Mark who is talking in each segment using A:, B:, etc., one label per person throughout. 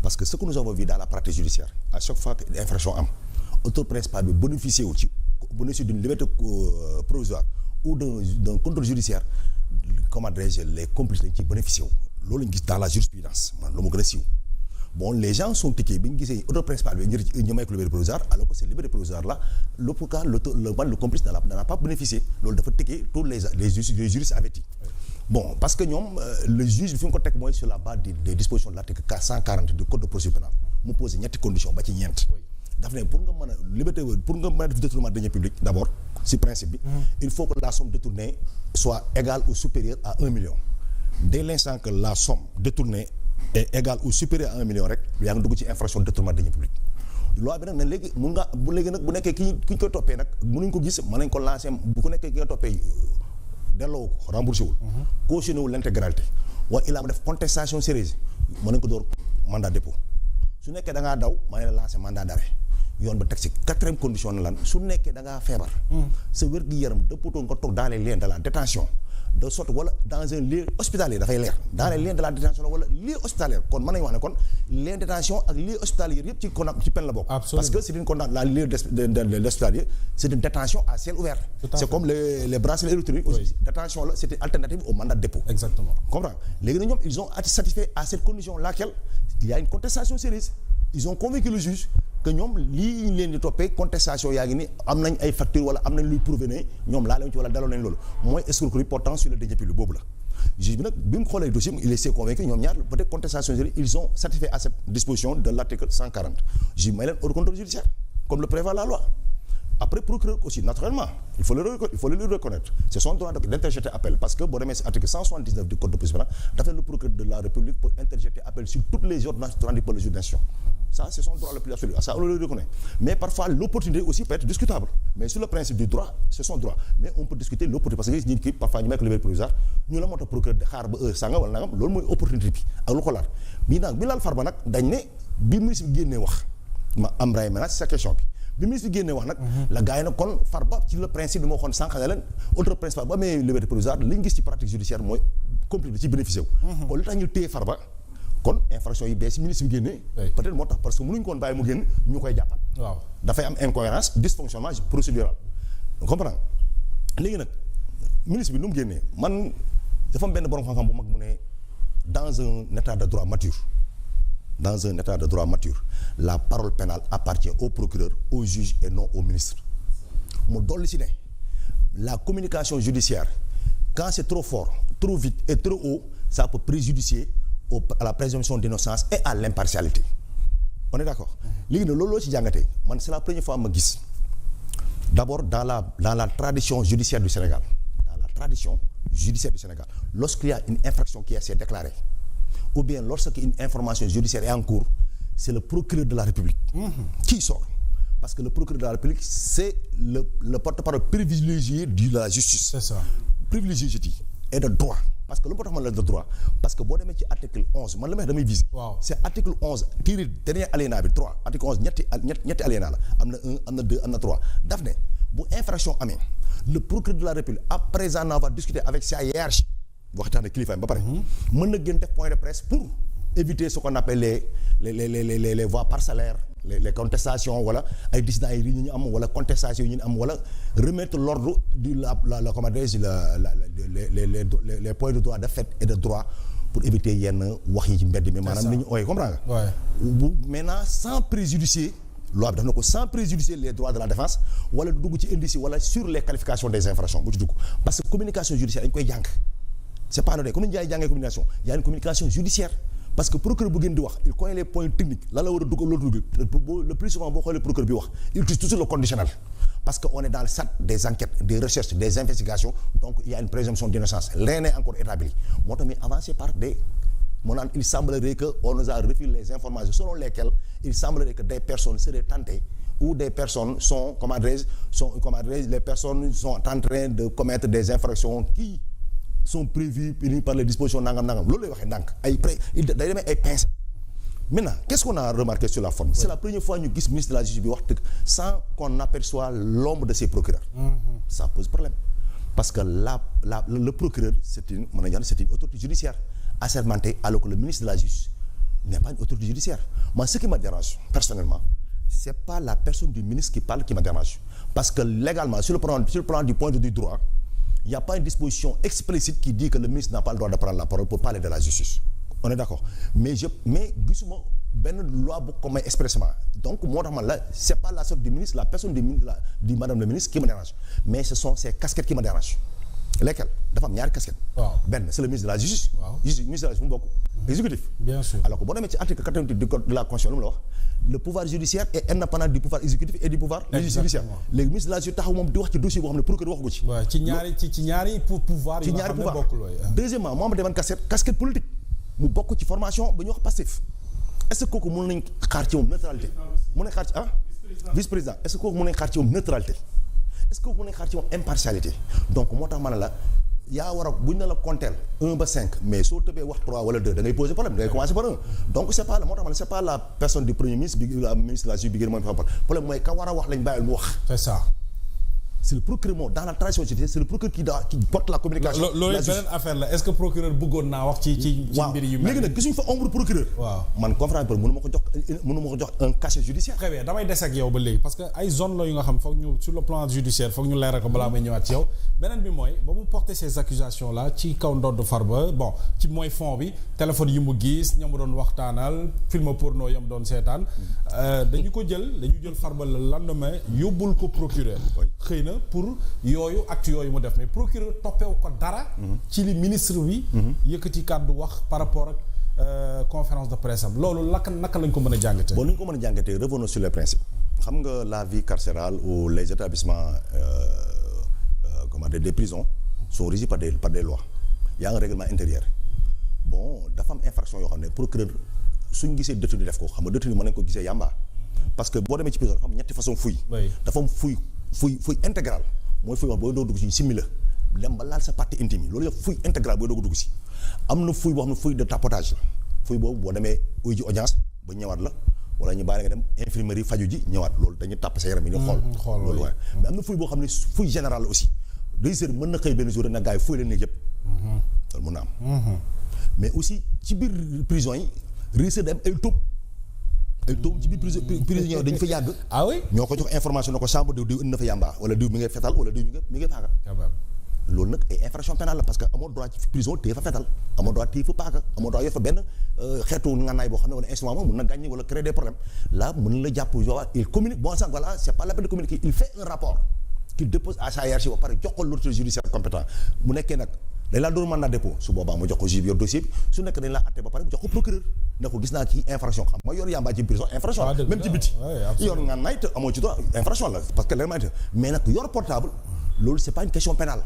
A: parce que ce que nous avons vu dans la pratique judiciaire à chaque fois que infraction am autorité principale bi bénéficier d'une liberté provisoire ou d'un contrôle judiciaire comment dirais-je les complices dañ ci bénéficier wu loolu ñu gis dans la jurisprudence man lu ma gën a siiw bon les gens sont tiqués bi ñu gisee autorité principale bi ñu may ko liberté provisoire alors que cette liberté provisoire là le complice n'en a pas bénéficié loolu dafa tiqué tous les juristes avertis bon parce que ñoom le juge bi fi nga ko teg mooy sur la base des dispositions de l'article 140 du code de procédure pénale mu posé ñetti conditions ba ci ñeent daf ne pour nga mën a def détournement de deniers publics d'abord si principe bi il faut que la somme détournée soit égale ou supérieure à 1 million dès l'instant que la somme détournée est égale ou supérieure à 1 million rek yaa ngi dugg ci infraction de détournement de deniers publics loi bi nag ne léegi bu nekkee ki ñu koy toppee nag mënuñ ko gis mën nañ ko lancer bu ko nekkee ki nga toppee delloo ko remboursé wul cautionné wul l'intégralité wala il a def contestation sérieuse mën nañ ko door mandat dépôt su nekkee da ngaa daw maa ngi la lancer mandat d'arrêt yoon ba teg ci quatrième condition na lan su nekkee da ngaa feebar sa wér-gu-yaram dëppatoo nga toog dans les liens de la détention de sorte wala dans un lieu hospitalier dafay leer dans les liens de la détention wala lieu hospitalier kon mën nañu wax ne kon lieu détention ak lieu hospitalier yëpp ci peine la bokk parce que c'est une condamnation la lieu de l'hospitalier c'est une détention à ciel ouvert c'est comme les bracelets électroniques aussi détention la c'est une alternative au mandat de dépôt
B: exactement
A: comprends léegi nag ñoom ils ont satisfait à cette condition laquelle il y a une contestation sérieuse ils ont convaincu le juge que ñoom lii ñu leen di toppee contestation yaa ngi ni am nañ ay factures wala am nañ luy prouver ne ñoom laa leen ci wala daloo nañ loolu mooy escroquerie portant sur le deniers publics boobu la juge bi nag bi mu xoolee dossier il s'est convaincu ñoom ñaar peut-être contestation sérieuse ils ont satisfait à cette disposition de l'article 140 juge bi may leen hors contrôle judiciaire comme le prévoit la loi après procureur aussi naturellement il faut le reconnaître c'est son droit d'interjeter appel parce que boo demee si article 179 du code de procédure pénale dafa le procureur de la République pour interjeter appel sur toutes les ordonnances rendues par le juge d'instruction ça c'est son droit le plus absolu ça on le reconnaît mais parfois l'opportunité aussi peut être discutable mais sur le principe du droit c'est son droit mais on peut discuter l'opportunité parce que gis nit ki parfois ñu may ko liberté provisoire ñu la moo tax procureur de xaar ba heure sànga wala nangam loolu mooy opportunité bi ak lu ko laal bii nag bi laal Farba nag dañ ne bi ministre bi génnee wax ma am ray maintenant c'est sa question bi ministre bi génnee wax nag la gars yi nag kon Farba ci le principe bi moo waxoon sànq ne leen autre principal ba amee liberté provisoire li ñu gis ci pratique judiciaire mooy complice bi ci bénéficié wu kon li tax ñu téye Farba kon infraction yi bees ministre bi génnee peut-être moo tax parce que mënuñu koon bàyyi mu génn ñu koy jàppat waaw dafay am incohérence dysfonctionnement procédural comprends léegi nag ministre bi nu mu génnee man dafa am benn borom xam-xam bu mag mu ne dans un état de droit mature la parole pénale appartient au procureur au juge et non au ministre mu dolli si ne la communication judiciaire quand c'est trop fort trop vite et trop haut ça peut préjudicier à la présomption d'innocence et à l'impartialité on est d'accord léegi nag loolu loo ci jàngatee man c'est la première fois ma gis d'abord dans la tradition judiciaire du Sénégal lorsqu'il y a une infraction qui s'est déclarée ou bien lorsqu'une information judiciaire est en cours c'est le procureur de la République qui sort parce que le procureur de la République c'est le porte-parole privilégié de la justice
B: c'est ça
A: privilégié je dis et de droit parce que lu ma tax man la de droit parce que boo demee ci article 11 man la may damay viser c'est article 11 tiré dernier alinéa bi 3 article 11 ñetti alinéa la am na 1 am na 2 am na 3 daf ne bu infraction amee le procureur de la République après en avoir discuté avec sa hiérarchie waxtaan ak kilifaam ba pare mën na gën def point de presse pour éviter ce qu'on appelle les voies parcellaires les contestations wala ay dissidents yi ñu am wala contestations yi ñu am wala remettre l'ordre du la comment dirais-je les points de droit de fait et de droit pour éviter yenn wax yi ci mbedd mi maanaam ni ñu ooyee comprendre nga maintenant sans préjudicer loi bi daf na ko sans préjudicer les droits de la défense wala dugg ci indice wala sur les qualifications des infractions bu ci dugg parce que communication judiciaire dañ koy jàng c'est pas anodin comme ni ñu jàngee communication il y a une communication judiciaire parce que procureur bu gën di wax il connaît les points techniques lan la war a dugg loolu dugg le plus souvent boo xoolee procureur bi wax il touche toujours le conditionnel parce que on est dans le stade des enquêtes des recherches des investigations donc il y a une présomption d'innocence rien n'est encore établi moo tax muy avancé par des moo naan il semblerait que on nous a refilé les informations selon lesquelles il semblerait que des personnes seraient tentées ou des personnes sont les personnes sont en train de commettre des infractions qui sont prévues par les dispositions nangam loolu lay waxee ndànk ay day demee ay pincettes maintenant qu'est-ce qu'on a remarqué sur la forme c'est la première fois ñu gis ministre de la justice bi wax dëgg sans qu'on aperçoive l'ombre de ses procureurs ça pose problème parce que le procureur c'est une autorité judiciaire assermentée alors que le ministre de la justice n'est pas une autorité judiciaire. Moi, ce qui me dérange, personnellement, c'est pas la personne du ministre qui parle qui me dérange. Parce que légalement, sur le plan du point de vue du droit, il n'y a pas une disposition explicite qui dit que le ministre n'a pas le droit de prendre la parole pour parler de la justice. On est d'accord. Mais gisuma benn loi bu ko may expressément. Donc moo tax man la c'est pas la sorte du ministre, la personne du madame le ministre qui me dérange. Mais ce sont ces casquettes qui me dérangent. Lesquelles dafa am ñaari casquette.
B: waaw
A: benn c'est le ministre de la justice.
B: waaw
A: ministre de la justice mu bokk. exécutif.
B: bien sûr.
A: alors que boo demee ci article 88 du code de la constitution lu mu la wax le pouvoir judiciaire est indépendant du pouvoir exécutif et du pouvoir judiciaire. léegi ministre de la justice taxaw moom di wax ci dossier boo xam ne procureur waxu ko ci.
B: waaw ci ñaari pouvoir yi nga xam ne bokkul looy.
A: deuxièmement moo am demoon casquette politique mu bokk ci formation ba ñuy wax Pastef est-ce que kooku mën nañ xaar ci moom neutralité mën nañ xaar ci vice-président est-ce que kooku mën nañ xaar ci moom neutralité est-ce que kooku mën nañ xaar ci moom impartialité donc moo tax ma ne la yaa war a buñ ne la compter 1 ba 5 mais soo tëbee wax 3 wala 2 da ngay poser problème da ngay commencer par 1 donc c'est pas moo tax ma ne c'est pas la personne du premier ministre bi la ministre de la justice bi gën mooy problème mooy ka war a wax lañ bàyyil mu wax.
B: c'est ça.
A: c'est le procureur moom dans la tradition judiciaire c'est le procureur qui porte la communication.
B: loolu beneen affaire la est-ce que procureur bëggoon naa wax ci mbir yu mel.
A: léegi nag gisuñu fa ombre procureur.
B: waaw man
A: conférence bi mënu ma ko jox un cachet judiciaire.
B: très bien damay des ak yow ba léegi parce que ay zone la yu nga xam foog ñu sur le plan judiciaire foog ñu leeral ko balaa may ñëwaat ci yow beneen bi mooy ba mu porter ces accusations là ci kaw ndodd Farba bon ci mooy fond bi téléphone yi mu gis ña mu doon waxtaanal film porno yam doon seetaan dañu jël Farba le lendemain yóbbul ko procureur. xëy na pour yooyu acte yooyu mu def mais procureur toppewu ko dara. ci li ministre bi. yëkkati kàddu wax par rapport ak conférence de presse am loolu naka lañ ko mën a jàngatee.
A: bon ni ñu ko mën a jàngatee revenons sur les principes xam nga la vie carcérale ou les établissements des prisons sont régis par des lois. Il y a un règlement intérieur bon dafa am infraction yoo xam ne procureur suñ gisee détenu def ko xam nga détenu mën nañ ko gisee yàmba parce que boo demee ci prison dafa am ñetti façon fouille. dafa am fouille intégrale mooy fouille wax booy doog dugg ci simila dem ba laal sa partie intime yi loolu yëpp fouille intégrale booy doog dugg ci am na fouille boo xam ne fouille de tapotage la fouille boobu boo demee uy ji audience ba ñëwaat la wala ñu bàyyi nga dem infirmerie faju ji ñëwaat loolu dañuy tàpp sa yaram yi ñu xool loolu waaye mais am na fouille boo xam ne fouille générale aussi régisseur mën na xëy benn jour rek na gars yi fouille leen néeg yëpp loolu mën na am mais aussi ci biir prison yi régisseur dem ay tóob ci biir prison dañu fa yàgg.
B: ah oui
A: ñoo ko jox information na ko chambre diw indi na fa yàmbaa wala diw mi ngay fetal wala diw mi ngay paaka. loolu nag ay infraction pénale la parce que amoo droit ci prison téye fa fetal amoo droit téye fa paaka amoo droit yor fa benn xeetu ngànnaay boo xam ne wala instrument moom mun na gàññi wala créer des problèmes là mën la jàpp il communique bon sang voilà c'est pas la peine de communiquer il fait un rapport qu'il dépose à sa hiérarchie ba pare jox ko l'autorité judiciaire compétent mu nekkee nag dañ laa doon mandat dépôt su boobaa mu jox ko juge bi yor dossier bi su nekk dañ laa àtte ba pare mu jox ko procureur ne ko gis naa ci infraction xam nga yor yàmbaa ci prison infraction la même ci biti yor nga nay te amoo ci droit infraction la parce que léegi mais nag yor portable loolu c'est pas une question pénale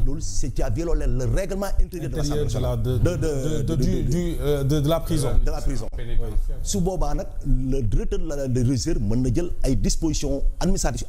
A: loolu c'est tu as violé le règlement intérieur de l'Assemblée nationale
B: de la prison
A: su boobaa nag le directeur de régisseur mën na jël ay dispositions administratives